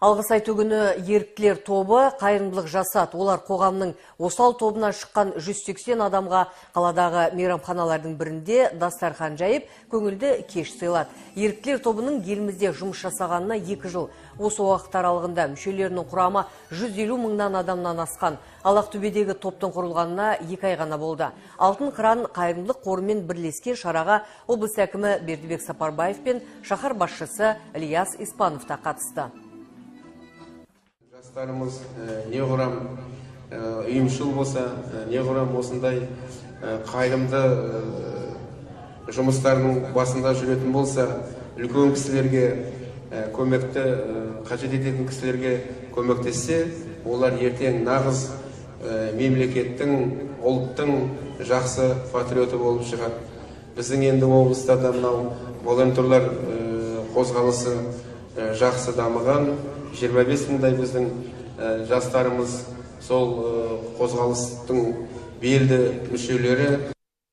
Алғыс айту күні еріктілер тобы қайырымдылық жасады. Олар қоғамның осал тобынан шыққан 180 адамға қаладағы мейрамханалардың бірінде дастархан жайып, көңілді кеш сыйлады. Еріктілер тобының елімізде жұмыс жасағанына 2 жыл. Осы уақыт аралығында мүшелерінің құрамы 150 мыңнан адамнан асқан. Ақтөбедегі топтың құрылғанына 2 ай ғана болды. Алтын қыран қайырымдылық қорымен бірлескен шараға облыс әкімі Бердібек Сапарбаев пен шаһар басшысы Ильяс Испанов та қатысты. Жастарымыз неғұрам ұйымшыл болса, неғұрам осындай қайырымды жұмыстардың басында жүретін болса, үлкен кісілерге көмекті қажет ететін кісілерге көмектессе, олар ертең нағыз мемлекеттің, ұлттың жақсы патриоты болып шығады. Біздің енді облыста да мынау волонтерлар қозғалысы жақсы дамыған. 25 мыңдай біздің жастарымыз сол қозғалыстың белді мүшелері.